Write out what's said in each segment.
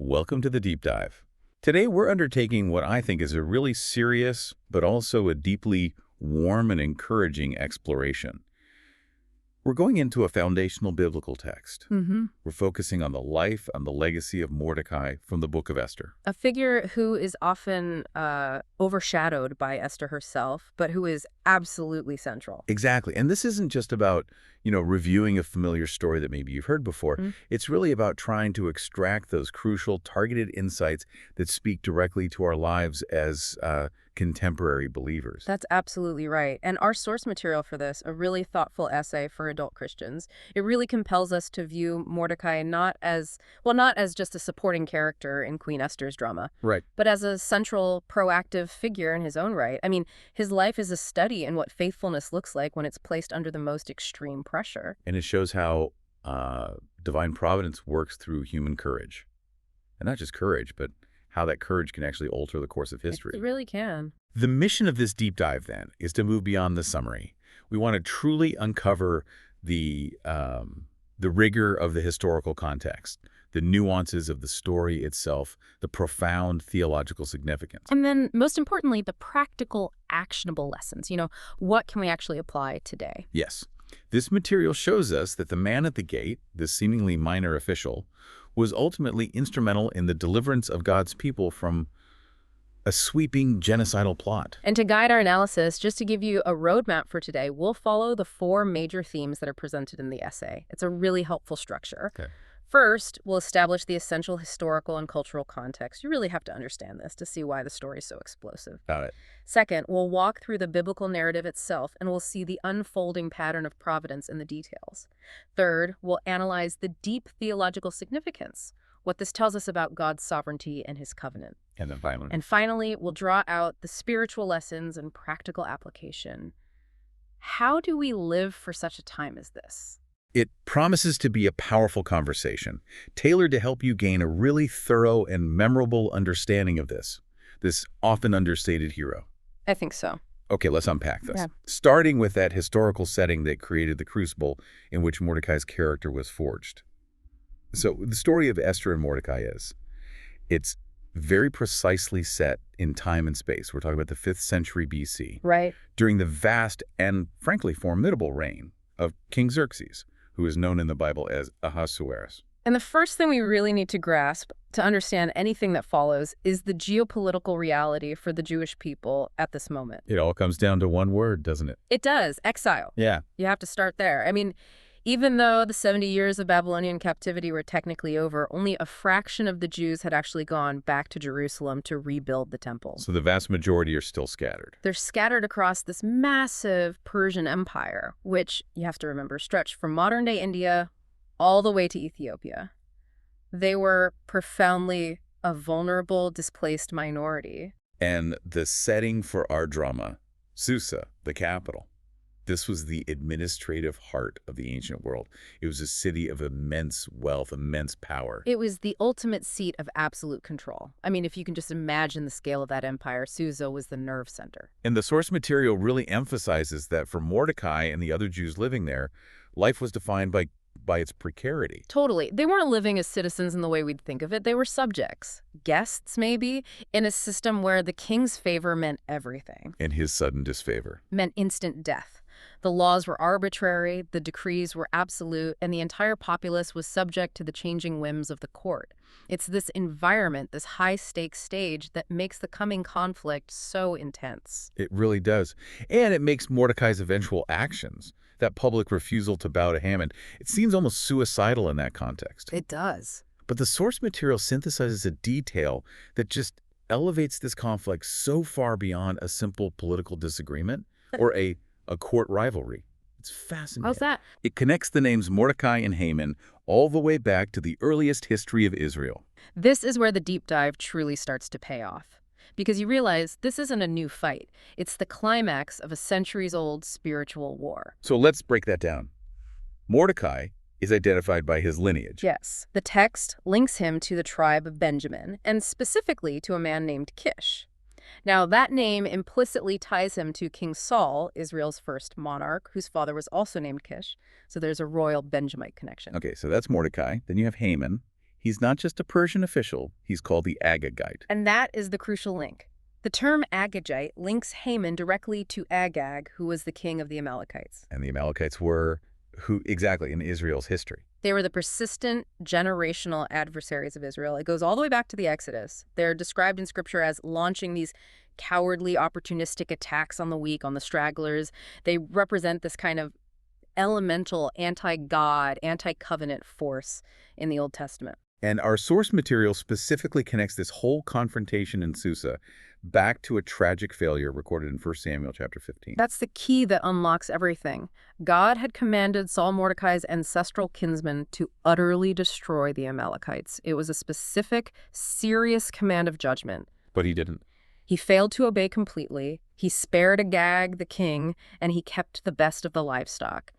Welcome to the Deep Dive. Today we're undertaking what I think is a really serious, but also a deeply warm and encouraging exploration. We're going into a foundational biblical text. We're focusing on the life and the legacy of Mordecai from the Book of Esther. A figure who is often overshadowed by Esther herself, but who is absolutely central. Exactly. And this isn't just about, reviewing a familiar story that maybe you've heard before. It's really about trying to extract those crucial, targeted insights that speak directly to our lives as contemporary believers. That's absolutely right. And our source material for this, a really thoughtful essay for adult Christians, it really compels us to view Mordecai not as just a supporting character in Queen Esther's drama, Right. but as a central, proactive figure in his own right. I mean, his life is a study in what faithfulness looks like when it's placed under the most extreme pressure. And it shows how divine providence works through human courage. And not just courage, but how that courage can actually alter the course of history. It really can. The mission of this deep dive, then, is to move beyond the summary. We want to truly uncover the rigor of the historical context, the nuances of the story itself, the profound theological significance. And then, most importantly, the practical, actionable lessons. What can we actually apply today? Yes. This material shows us that the man at the gate, this seemingly minor official, was ultimately instrumental in the deliverance of God's people from a sweeping genocidal plot. And to guide our analysis, just to give you a roadmap for today, we'll follow the 4 major themes that are presented in the essay. It's a really helpful structure. Okay. First, we'll establish the essential historical and cultural context. You really have to understand this to see why the story is so explosive. Got it. Second, we'll walk through the biblical narrative itself, and we'll see the unfolding pattern of providence in the details. Third, we'll analyze the deep theological significance, what this tells us about God's sovereignty and his covenant. And finally, we'll draw out the spiritual lessons and practical application. How do we live for such a time as this? It promises to be a powerful conversation, tailored to help you gain a really thorough and memorable understanding of this often understated hero. I think so. Okay, let's unpack this. Yeah. Starting with that historical setting that created the crucible in which Mordecai's character was forged. So the story of Esther and Mordecai it's very precisely set in time and space. We're talking about the 5th century BC. Right. During the vast and, frankly, formidable reign of King Xerxes, who is known in the Bible as Ahasuerus. And the first thing we really need to grasp to understand anything that follows is the geopolitical reality for the Jewish people at this moment. It all comes down to one word, doesn't it? It does. Exile. Yeah. You have to start there. I mean, even though the 70 years of Babylonian captivity were technically over, only a fraction of the Jews had actually gone back to Jerusalem to rebuild the temple. So the vast majority are still scattered. They're scattered across this massive Persian empire, which, you have to remember, stretched from modern-day India all the way to Ethiopia. They were profoundly a vulnerable, displaced minority. And the setting for our drama, Susa, the capital. This was the administrative heart of the ancient world. It was a city of immense wealth, immense power. It was the ultimate seat of absolute control. I mean, if you can just imagine the scale of that empire, Susa was the nerve center. And the source material really emphasizes that for Mordecai and the other Jews living there, life was defined by its precarity. Totally. They weren't living as citizens in the way we'd think of it. They were subjects, guests maybe, in a system where the king's favor meant everything. And his sudden disfavor Meant instant death. The laws were arbitrary, the decrees were absolute, and the entire populace was subject to the changing whims of the court. It's this environment, this high-stakes stage, that makes the coming conflict so intense. It really does. And it makes Mordecai's eventual actions, that public refusal to bow to Haman, it seems almost suicidal in that context. It does. But the source material synthesizes a detail that just elevates this conflict so far beyond a simple political disagreement or a court rivalry. It's fascinating. How's that? It connects the names Mordecai and Haman all the way back to the earliest history of Israel. This is where the deep dive truly starts to pay off. Because you realize this isn't a new fight. It's the climax of a centuries-old spiritual war. So let's break that down. Mordecai is identified by his lineage. Yes. The text links him to the tribe of Benjamin, and specifically to a man named Kish. Now, that name implicitly ties him to King Saul, Israel's first monarch, whose father was also named Kish. So there's a royal Benjamite connection. Okay, so that's Mordecai. Then you have Haman. He's not just a Persian official, he's called the Agagite. And that is the crucial link. The term Agagite links Haman directly to Agag, who was the king of the Amalekites. And the Amalekites were who exactly in Israel's history? They were the persistent, generational adversaries of Israel. It goes all the way back to the Exodus. They're described in Scripture as launching these cowardly, opportunistic attacks on the weak, on the stragglers. They represent this kind of elemental, anti-God, anti-covenant force in the Old Testament. And our source material specifically connects this whole confrontation in Susa back to a tragic failure recorded in 1 Samuel chapter 15. That's the key that unlocks everything. God had commanded Saul Mordecai's ancestral kinsmen to utterly destroy the Amalekites. It was a specific, serious command of judgment. But he didn't. He failed to obey completely. He spared Agag, the king, and he kept the best of the livestock.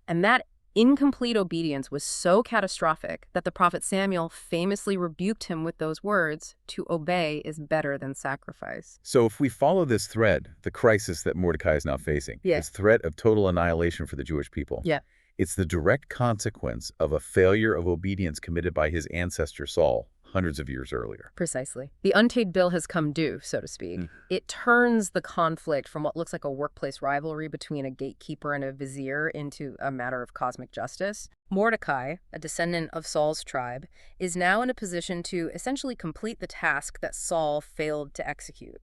And that incomplete obedience was so catastrophic that the prophet Samuel famously rebuked him with those words, "To obey is better than sacrifice." So if we follow this thread, the crisis that Mordecai is now facing, this threat of total annihilation for the Jewish people, it's the direct consequence of a failure of obedience committed by his ancestor Saul hundreds of years earlier. Precisely. The unpaid bill has come due, so to speak. It turns the conflict from what looks like a workplace rivalry between a gatekeeper and a vizier into a matter of cosmic justice. Mordecai, a descendant of Saul's tribe, is now in a position to essentially complete the task that Saul failed to execute.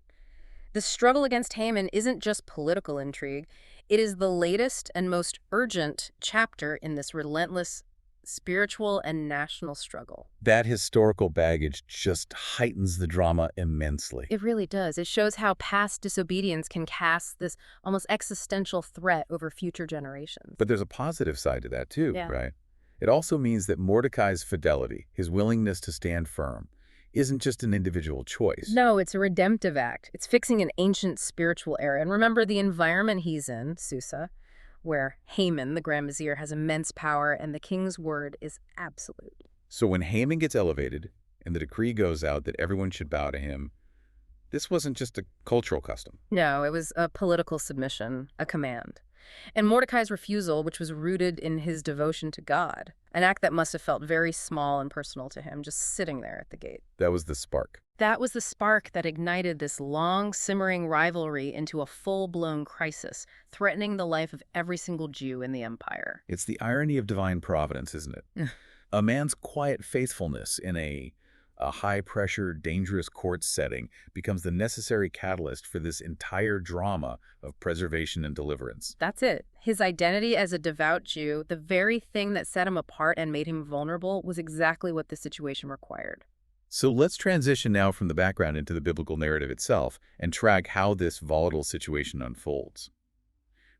The struggle against Haman isn't just political intrigue. It is the latest and most urgent chapter in this relentless spiritual and national struggle. That historical baggage just heightens the drama immensely. It really does. It shows how past disobedience can cast this almost existential threat over future generations. But there's a positive side to that too, right? It also means that Mordecai's fidelity, his willingness to stand firm, isn't just an individual choice. No, it's a redemptive act. It's fixing an ancient spiritual error. And remember the environment he's in, Susa, where Haman, the Grand Vizier, has immense power and the king's word is absolute. So when Haman gets elevated and the decree goes out that everyone should bow to him, this wasn't just a cultural custom. No, it was a political submission, a command. And Mordecai's refusal, which was rooted in his devotion to God, an act that must have felt very small and personal to him, just sitting there at the gate. That was the spark. That was the spark that ignited this long, simmering rivalry into a full-blown crisis, threatening the life of every single Jew in the empire. It's the irony of divine providence, isn't it? A man's quiet faithfulness in a high-pressure, dangerous court setting becomes the necessary catalyst for this entire drama of preservation and deliverance. That's it. His identity as a devout Jew, the very thing that set him apart and made him vulnerable, was exactly what the situation required. So let's transition now from the background into the biblical narrative itself and track how this volatile situation unfolds.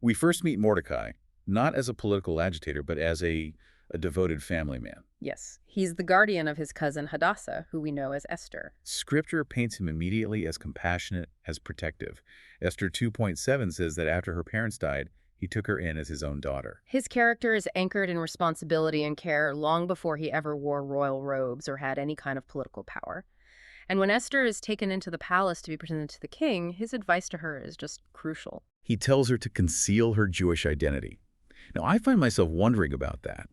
We first meet Mordecai, not as a political agitator, but as a devoted family man. Yes, he's the guardian of his cousin Hadassah, who we know as Esther. Scripture paints him immediately as compassionate, as protective. Esther 2:7 says that after her parents died, he took her in as his own daughter. His character is anchored in responsibility and care long before he ever wore royal robes or had any kind of political power. And when Esther is taken into the palace to be presented to the king, his advice to her is just crucial. He tells her to conceal her Jewish identity. Now, I find myself wondering about that.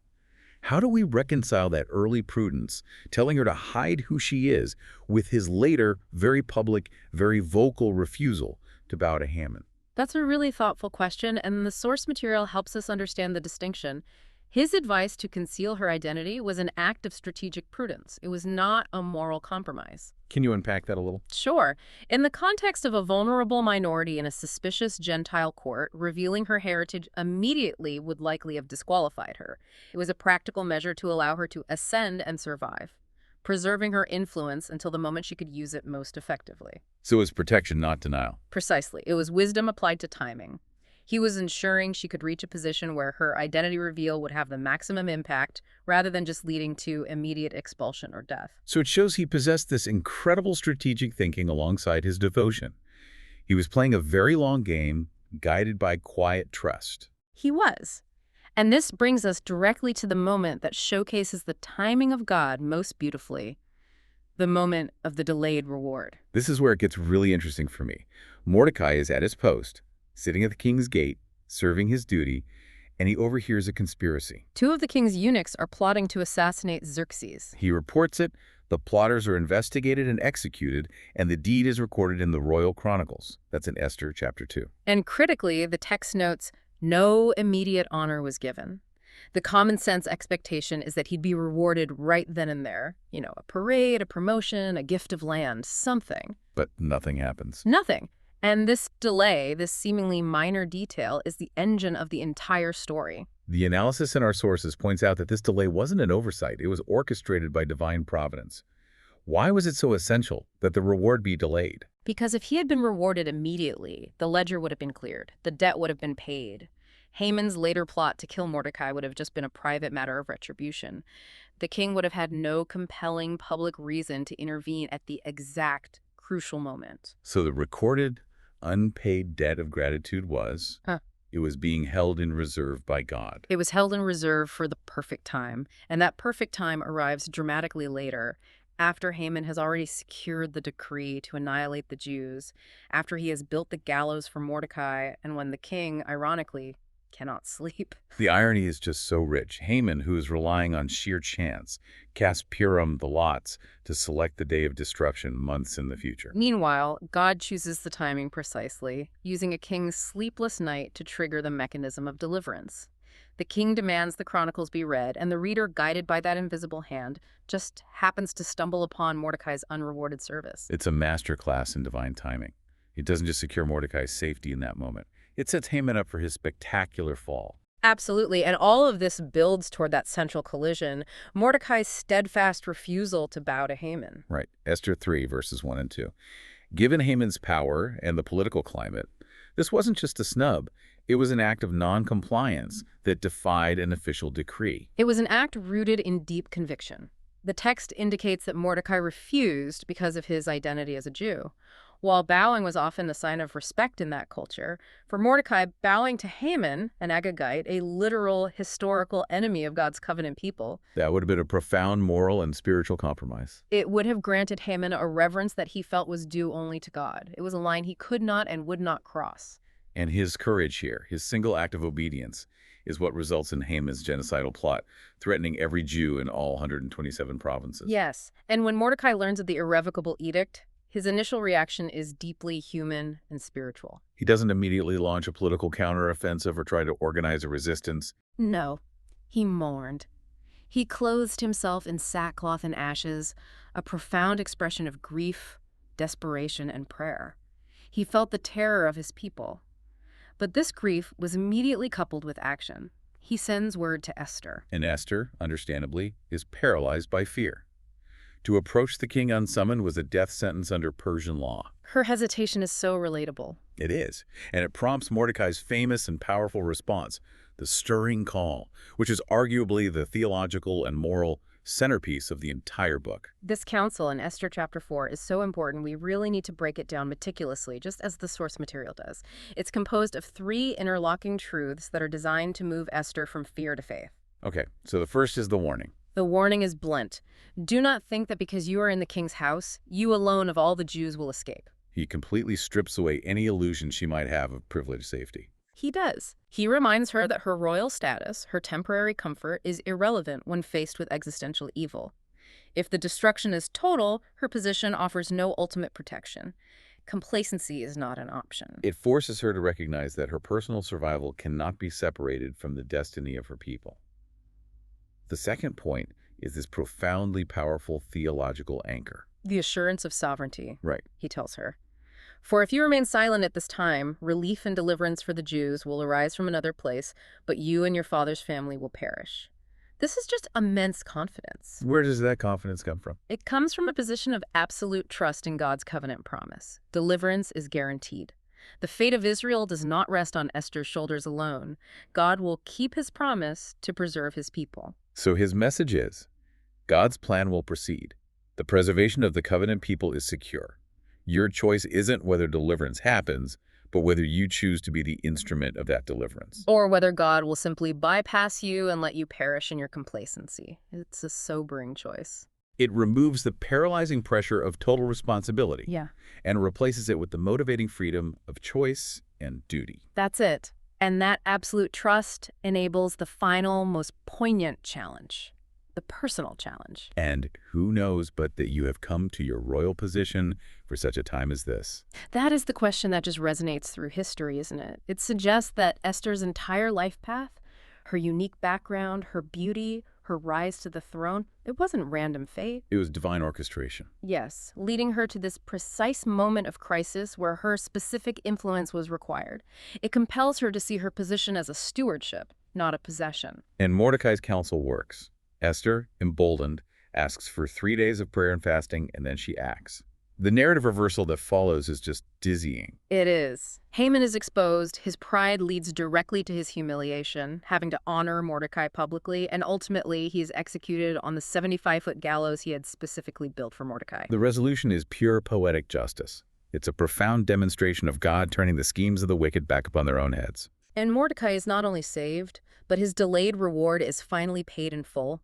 How do we reconcile that early prudence, telling her to hide who she is, with his later, very public, very vocal refusal to bow to Haman? That's a really thoughtful question, and the source material helps us understand the distinction. His advice to conceal her identity was an act of strategic prudence. It was not a moral compromise. Can you unpack that a little? Sure. In the context of a vulnerable minority in a suspicious Gentile court, revealing her heritage immediately would likely have disqualified her. It was a practical measure to allow her to ascend and survive, preserving her influence until the moment she could use it most effectively. So it was protection, not denial. Precisely. It was wisdom applied to timing. He was ensuring she could reach a position where her identity reveal would have the maximum impact rather than just leading to immediate expulsion or death. So it shows he possessed this incredible strategic thinking alongside his devotion. He was playing a very long game, guided by quiet trust. He was. And this brings us directly to the moment that showcases the timing of God most beautifully, the moment of the delayed reward. This is where it gets really interesting for me. Mordecai is at his post, sitting at the king's gate, serving his duty, and he overhears a conspiracy. Two of the king's eunuchs are plotting to assassinate Xerxes. He reports it, the plotters are investigated and executed, and the deed is recorded in the Royal Chronicles. That's in Esther chapter 2. And critically, the text notes, no immediate honor was given. The common sense expectation is that he'd be rewarded right then and there. You know, a parade, a promotion, a gift of land, something. But nothing happens. Nothing. And this delay, this seemingly minor detail, is the engine of the entire story. The analysis in our sources points out that this delay wasn't an oversight. It was orchestrated by divine providence. Why was it so essential that the reward be delayed? Because if he had been rewarded immediately, the ledger would have been cleared. The debt would have been paid. Haman's later plot to kill Mordecai would have just been a private matter of retribution. The king would have had no compelling public reason to intervene at the exact crucial moment. So the recorded, unpaid debt of gratitude was, it was being held in reserve by God. It was held in reserve for the perfect time, and that perfect time arrives dramatically later, after Haman has already secured the decree to annihilate the Jews, after he has built the gallows for Mordecai, and when the king, ironically, cannot sleep. The irony is just so rich. Haman, who is relying on sheer chance, casts Purim, the lots, to select the day of destruction months in the future. Meanwhile, God chooses the timing precisely, using a king's sleepless night to trigger the mechanism of deliverance. The king demands the chronicles be read, and the reader, guided by that invisible hand, just happens to stumble upon Mordecai's unrewarded service. It's a masterclass in divine timing. It doesn't just secure Mordecai's safety in that moment. It sets Haman up for his spectacular fall. Absolutely, and all of this builds toward that central collision, Mordecai's steadfast refusal to bow to Haman. Right. Esther 3, verses 1 and 2. Given Haman's power and the political climate, this wasn't just a snub. It was an act of non-compliance that defied an official decree. It was an act rooted in deep conviction. The text indicates that Mordecai refused because of his identity as a Jew. While bowing was often a sign of respect in that culture, for Mordecai, bowing to Haman, an Agagite, a literal historical enemy of God's covenant people, That would have been a profound moral and spiritual compromise. it would have granted Haman a reverence that he felt was due only to God. It was a line he could not and would not cross. And his courage here, his single act of obedience, is what results in Haman's genocidal plot, threatening every Jew in all 127 provinces. Yes, and when Mordecai learns of the irrevocable edict, his initial reaction is deeply human and spiritual. He doesn't immediately launch a political counteroffensive or try to organize a resistance. No, he mourned. He clothed himself in sackcloth and ashes, a profound expression of grief, desperation, and prayer. He felt the terror of his people. But this grief was immediately coupled with action. He sends word to Esther. And Esther, understandably, is paralyzed by fear. To approach the king unsummoned was a death sentence under Persian law. Her hesitation is so relatable. It is, and it prompts Mordecai's famous and powerful response, the stirring call, which is arguably the theological and moral centerpiece of the entire book. This counsel in Esther chapter 4 is so important we really need to break it down meticulously, just as the source material does. It's composed of 3 interlocking truths that are designed to move Esther from fear to faith. Okay, so the first is the warning. The warning is blunt. Do not think that because you are in the king's house, you alone of all the Jews will escape. He completely strips away any illusion she might have of privileged safety. He does. He reminds her that her royal status, her temporary comfort, is irrelevant when faced with existential evil. If the destruction is total, her position offers no ultimate protection. Complacency is not an option. It forces her to recognize that her personal survival cannot be separated from the destiny of her people. The second point is this profoundly powerful theological anchor. The assurance of sovereignty, Right. he tells her. For if you remain silent at this time, relief and deliverance for the Jews will arise from another place, but you and your father's family will perish. This is just immense confidence. Where does that confidence come from? It comes from a position of absolute trust in God's covenant promise. Deliverance is guaranteed. The fate of Israel does not rest on Esther's shoulders alone. God will keep his promise to preserve his people. So his message is, God's plan will proceed. The preservation of the covenant people is secure. Your choice isn't whether deliverance happens, but whether you choose to be the instrument of that deliverance. Or whether God will simply bypass you and let you perish in your complacency. It's a sobering choice. It removes the paralyzing pressure of total responsibility Yeah. and replaces it with the motivating freedom of choice and duty. That's it. And that absolute trust enables the final, most poignant challenge, the personal challenge. And who knows but that you have come to your royal position for such a time as this? That is the question that just resonates through history, isn't it? It suggests that Esther's entire life path, her unique background, her beauty, her rise to the throne, it wasn't random fate. It was divine orchestration. Yes, leading her to this precise moment of crisis where her specific influence was required. It compels her to see her position as a stewardship, not a possession. And Mordecai's counsel works. Esther, emboldened, asks for 3 days of prayer and fasting, and then she acts. The narrative reversal that follows is just dizzying. It is. Haman is exposed, his pride leads directly to his humiliation, having to honor Mordecai publicly, and ultimately he is executed on the 75-foot gallows he had specifically built for Mordecai. The resolution is pure poetic justice. It's a profound demonstration of God turning the schemes of the wicked back upon their own heads. And Mordecai is not only saved, but his delayed reward is finally paid in full.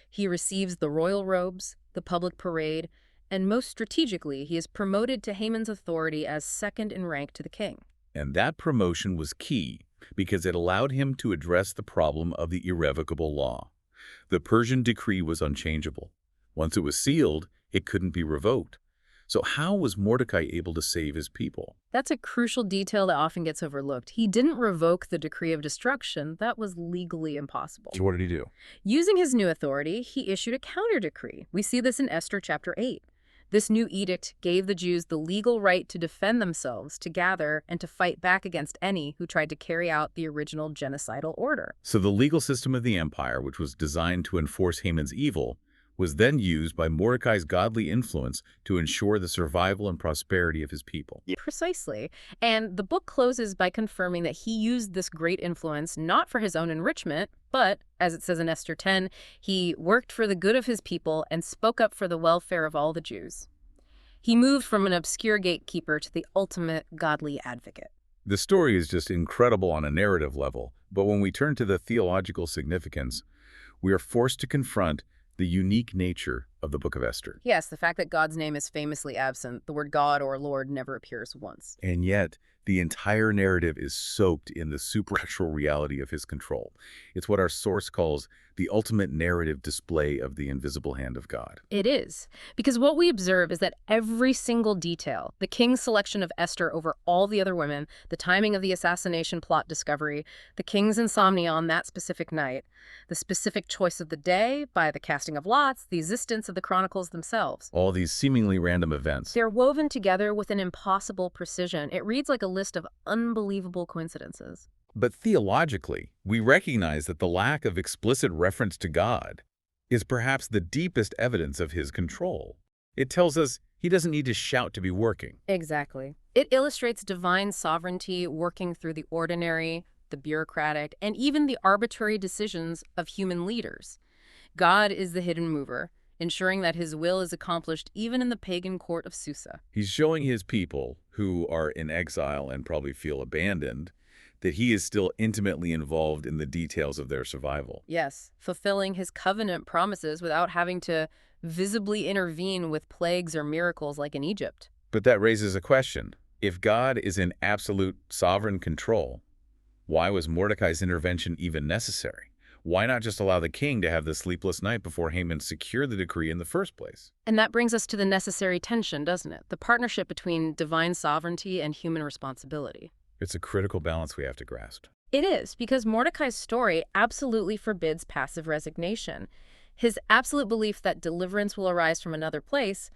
He receives the royal robes, the public parade, and most strategically, he is promoted to Haman's authority as second in rank to the king. And that promotion was key because it allowed him to address the problem of the irrevocable law. The Persian decree was unchangeable. Once it was sealed, it couldn't be revoked. So how was Mordecai able to save his people? That's a crucial detail that often gets overlooked. He didn't revoke the decree of destruction. That was legally impossible. So what did he do? Using his new authority, he issued a counter-decree. We see this in Esther chapter 8. This new edict gave the Jews the legal right to defend themselves, to gather, and to fight back against any who tried to carry out the original genocidal order. So the legal system of the empire, which was designed to enforce Haman's evil, was then used by Mordecai's godly influence to ensure the survival and prosperity of his people. Precisely. And the book closes by confirming that he used this great influence not for his own enrichment, but, as it says in Esther 10, he worked for the good of his people and spoke up for the welfare of all the Jews. He moved from an obscure gatekeeper to the ultimate godly advocate. The story is just incredible on a narrative level, but when we turn to the theological significance, we are forced to confront the unique nature of the Book of Esther. Yes, the fact that God's name is famously absent, the word God or Lord never appears once. And yet, the entire narrative is soaked in the supernatural reality of his control. It's what our source calls the ultimate narrative display of the invisible hand of God. It is, because what we observe is that every single detail, the king's selection of Esther over all the other women, the timing of the assassination plot discovery, the king's insomnia on that specific night, the specific choice of the day by the casting of lots, the existence of the chronicles themselves. All these seemingly random events. They're woven together with an impossible precision. It reads like a list of unbelievable coincidences. But theologically, we recognize that the lack of explicit reference to God is perhaps the deepest evidence of his control. It tells us he doesn't need to shout to be working. Exactly. It illustrates divine sovereignty working through the ordinary, the bureaucratic, and even the arbitrary decisions of human leaders. God is the hidden mover, ensuring that his will is accomplished even in the pagan court of Susa. He's showing his people, who are in exile and probably feel abandoned, that he is still intimately involved in the details of their survival. Yes, fulfilling his covenant promises without having to visibly intervene with plagues or miracles like in Egypt. But that raises a question. If God is in absolute sovereign control, why was Mordecai's intervention even necessary? Why not just allow the king to have the sleepless night before Haman secured the decree in the first place? And that brings us to the necessary tension, doesn't it? The partnership between divine sovereignty and human responsibility. It's a critical balance we have to grasp. It is, because Mordecai's story absolutely forbids passive resignation. His absolute belief that deliverance will arise from another place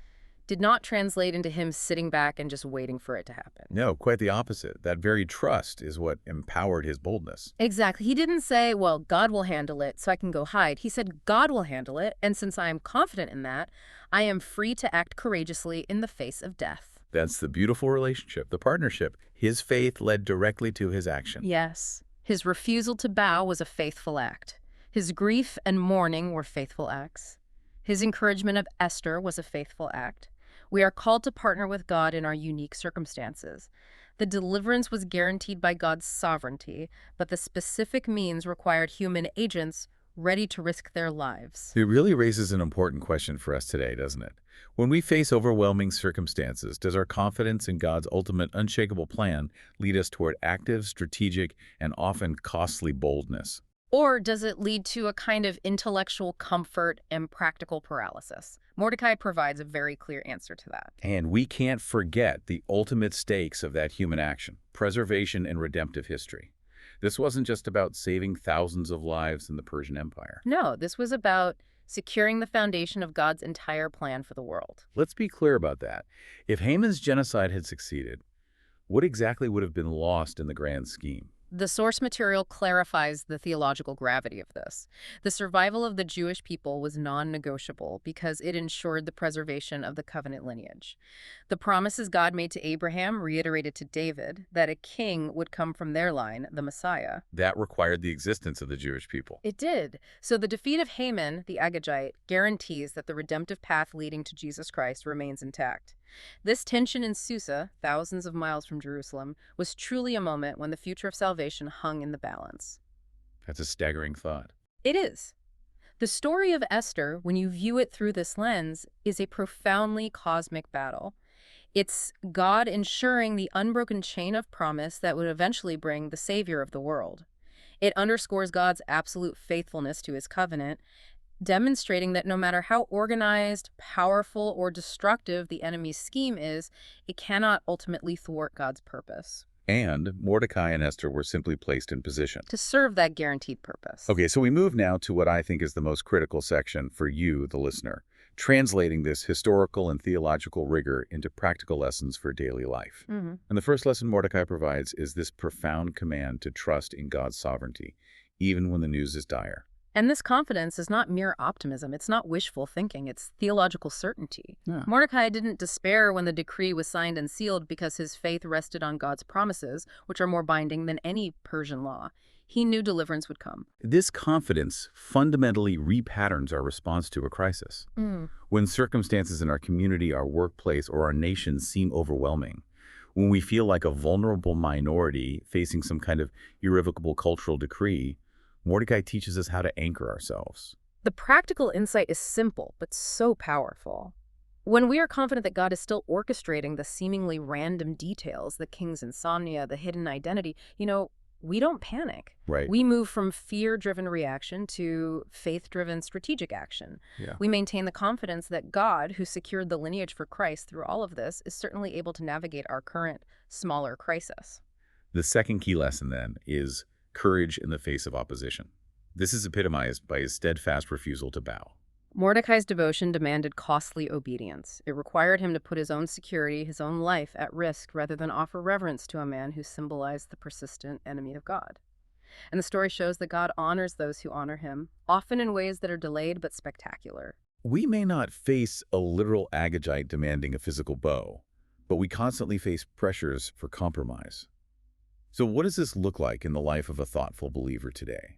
did not translate into him sitting back and just waiting for it to happen. No, quite the opposite. That very trust is what empowered his boldness. Exactly. He didn't say, well, God will handle it, so I can go hide. He said, God will handle it, and since I am confident in that, I am free to act courageously in the face of death. That's the beautiful relationship, the partnership. His faith led directly to his action. Yes. His refusal to bow was a faithful act. His grief and mourning were faithful acts. His encouragement of Esther was a faithful act. We are called to partner with God in our unique circumstances. The deliverance was guaranteed by God's sovereignty, but the specific means required human agents ready to risk their lives. It really raises an important question for us today, doesn't it? When we face overwhelming circumstances, does our confidence in God's ultimate unshakable plan lead us toward active, strategic, and often costly boldness? Or does it lead to a kind of intellectual comfort and practical paralysis? Mordecai provides a very clear answer to that. And we can't forget the ultimate stakes of that human action, preservation and redemptive history. This wasn't just about saving thousands of lives in the Persian Empire. No, this was about securing the foundation of God's entire plan for the world. Let's be clear about that. If Haman's genocide had succeeded, what exactly would have been lost in the grand scheme? The source material clarifies the theological gravity of this. The survival of the Jewish people was non-negotiable because it ensured the preservation of the covenant lineage. The promises God made to Abraham reiterated to David that a king would come from their line, the Messiah. That required the existence of the Jewish people. It did. So the defeat of Haman, the Agagite, guarantees that the redemptive path leading to Jesus Christ remains intact. This tension in Susa, thousands of miles from Jerusalem, was truly a moment when the future of salvation hung in the balance. That's a staggering thought. It is. The story of Esther, when you view it through this lens, is a profoundly cosmic battle. It's God ensuring the unbroken chain of promise that would eventually bring the Savior of the world. It underscores God's absolute faithfulness to his covenant, demonstrating that no matter how organized, powerful, or destructive the enemy's scheme is, it cannot ultimately thwart God's purpose. And Mordecai and Esther were simply placed in position to serve that guaranteed purpose. Okay, so we move now to what I think is the most critical section for you, the listener, translating this historical and theological rigor into practical lessons for daily life. And the first lesson Mordecai provides is this profound command to trust in God's sovereignty, even when the news is dire. And this confidence is not mere optimism. It's not wishful thinking. It's theological certainty. Yeah. Mordecai didn't despair when the decree was signed and sealed because his faith rested on God's promises, which are more binding than any Persian law. He knew deliverance would come. This confidence fundamentally repatterns our response to a crisis. When circumstances in our community, our workplace, or our nation seem overwhelming, when we feel like a vulnerable minority facing some kind of irrevocable cultural decree, Mordecai teaches us how to anchor ourselves. The practical insight is simple, but so powerful. When we are confident that God is still orchestrating the seemingly random details, the king's insomnia, the hidden identity, we don't panic. Right. We move from fear-driven reaction to faith-driven strategic action. Yeah. We maintain the confidence that God, who secured the lineage for Christ through all of this, is certainly able to navigate our current, smaller crisis. The second key lesson, then, is courage in the face of opposition. This is epitomized by his steadfast refusal to bow. Mordecai's devotion demanded costly obedience. It required him to put his own security, his own life, at risk rather than offer reverence to a man who symbolized the persistent enemy of God. And the story shows that God honors those who honor him, often in ways that are delayed but spectacular. We may not face a literal Agagite demanding a physical bow, but we constantly face pressures for compromise. So what does this look like in the life of a thoughtful believer today?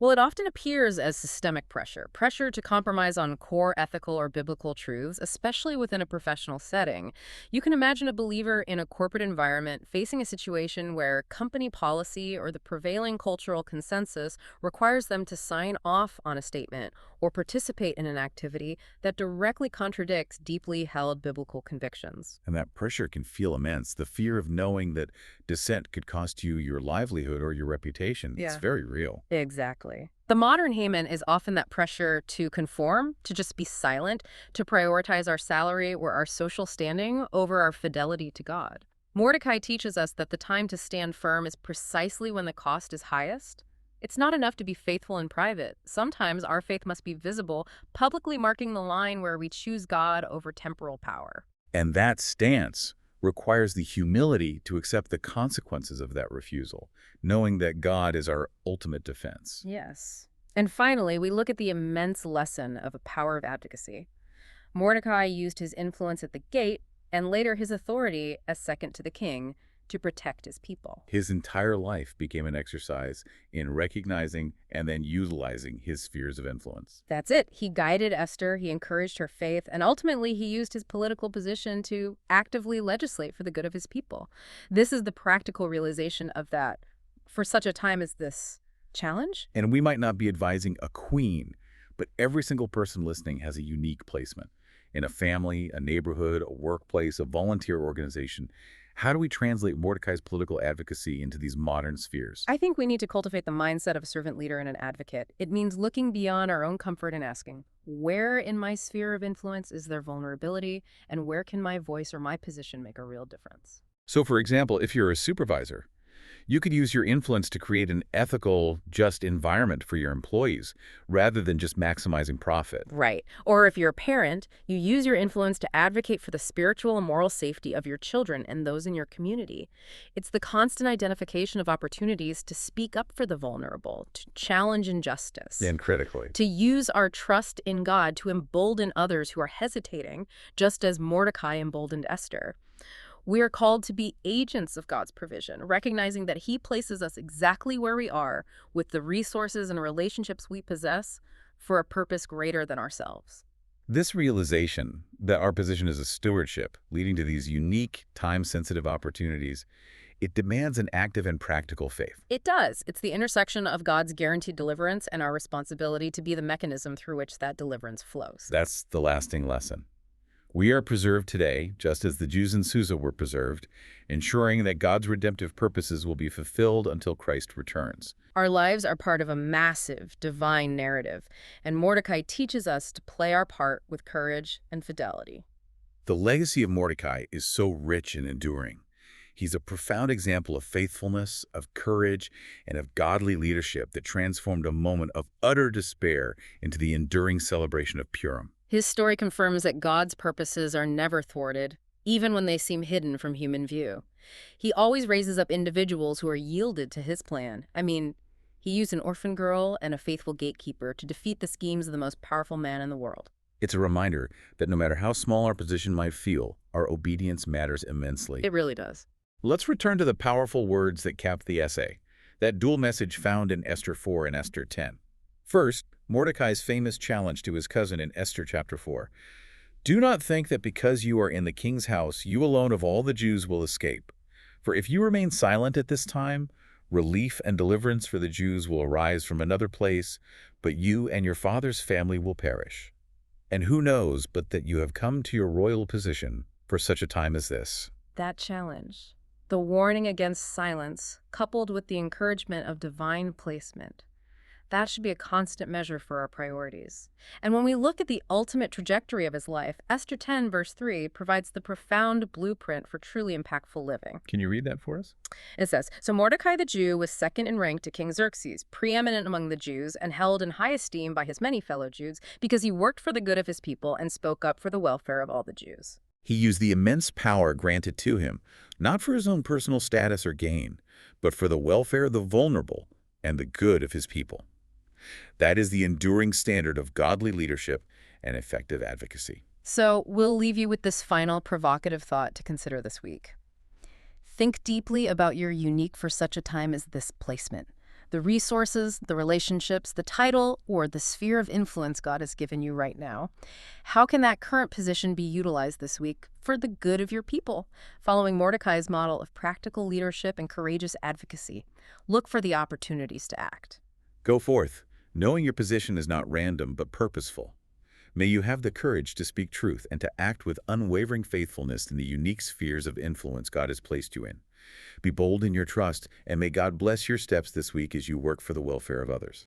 Well, it often appears as systemic pressure to compromise on core ethical or biblical truths, especially within a professional setting. You can imagine a believer in a corporate environment facing a situation where company policy or the prevailing cultural consensus requires them to sign off on a statement or participate in an activity that directly contradicts deeply held biblical convictions. And that pressure can feel immense. The fear of knowing that dissent could cost you your livelihood or your reputation. Yeah. It's very real. Exactly. The modern Haman is often that pressure to conform, to just be silent, to prioritize our salary or our social standing over our fidelity to God. Mordecai teaches us that the time to stand firm is precisely when the cost is highest. It's not enough to be faithful in private. Sometimes our faith must be visible, publicly marking the line where we choose God over temporal power. And that stance requires the humility to accept the consequences of that refusal, knowing that God is our ultimate defense. Yes. And finally, we look at the immense lesson of a power of advocacy. Mordecai used his influence at the gate and later his authority as second to the king to protect his people. His entire life became an exercise in recognizing and then utilizing his spheres of influence. That's it. He guided Esther, he encouraged her faith, and ultimately he used his political position to actively legislate for the good of his people. This is the practical realization of that for such a time as this challenge. And we might not be advising a queen, but every single person listening has a unique placement. in a family, a neighborhood, a workplace, a volunteer organization. How do we translate Mordecai's political advocacy into these modern spheres? I think we need to cultivate the mindset of a servant leader and an advocate. It means looking beyond our own comfort and asking, where in my sphere of influence is there vulnerability, and where can my voice or my position make a real difference? So, for example, if you're a supervisor, you could use your influence to create an ethical, just environment for your employees, rather than just maximizing profit. Right. Or if you're a parent, you use your influence to advocate for the spiritual and moral safety of your children and those in your community. It's the constant identification of opportunities to speak up for the vulnerable, to challenge injustice, And critically. to use our trust in God to embolden others who are hesitating, just as Mordecai emboldened Esther. We are called to be agents of God's provision, recognizing that He places us exactly where we are with the resources and relationships we possess for a purpose greater than ourselves. This realization that our position is a stewardship, leading to these unique, time-sensitive opportunities, it demands an active and practical faith. It does. It's the intersection of God's guaranteed deliverance and our responsibility to be the mechanism through which that deliverance flows. That's the lasting lesson. We are preserved today, just as the Jews in Susa were preserved, ensuring that God's redemptive purposes will be fulfilled until Christ returns. Our lives are part of a massive, divine narrative, and Mordecai teaches us to play our part with courage and fidelity. The legacy of Mordecai is so rich and enduring. He's a profound example of faithfulness, of courage, and of godly leadership that transformed a moment of utter despair into the enduring celebration of Purim. His story confirms that God's purposes are never thwarted, even when they seem hidden from human view. He always raises up individuals who are yielded to his plan. He used an orphan girl and a faithful gatekeeper to defeat the schemes of the most powerful man in the world. It's a reminder that no matter how small our position might feel, our obedience matters immensely. It really does. Let's return to the powerful words that cap the essay, that dual message found in Esther 4 and Esther 10. First, Mordecai's famous challenge to his cousin in Esther chapter 4. Do not think that because you are in the king's house, you alone of all the Jews will escape. For if you remain silent at this time, relief and deliverance for the Jews will arise from another place, but you and your father's family will perish. And who knows but that you have come to your royal position for such a time as this. That challenge, the warning against silence, coupled with the encouragement of divine placement, that should be a constant measure for our priorities. And when we look at the ultimate trajectory of his life, Esther 10, verse 3, provides the profound blueprint for truly impactful living. Can you read that for us? It says, "So Mordecai the Jew was second in rank to King Xerxes, preeminent among the Jews, and held in high esteem by his many fellow Jews, because he worked for the good of his people and spoke up for the welfare of all the Jews." He used the immense power granted to him, not for his own personal status or gain, but for the welfare of the vulnerable and the good of his people. That is the enduring standard of godly leadership and effective advocacy. So we'll leave you with this final provocative thought to consider this week. Think deeply about your unique for such a time as this placement. The resources, the relationships, the title, or the sphere of influence God has given you right now. How can that current position be utilized this week for the good of your people? Following Mordecai's model of practical leadership and courageous advocacy, look for the opportunities to act. Go forth, knowing your position is not random but purposeful. May you have the courage to speak truth and to act with unwavering faithfulness in the unique spheres of influence God has placed you in. Be bold in your trust, and may God bless your steps this week as you work for the welfare of others.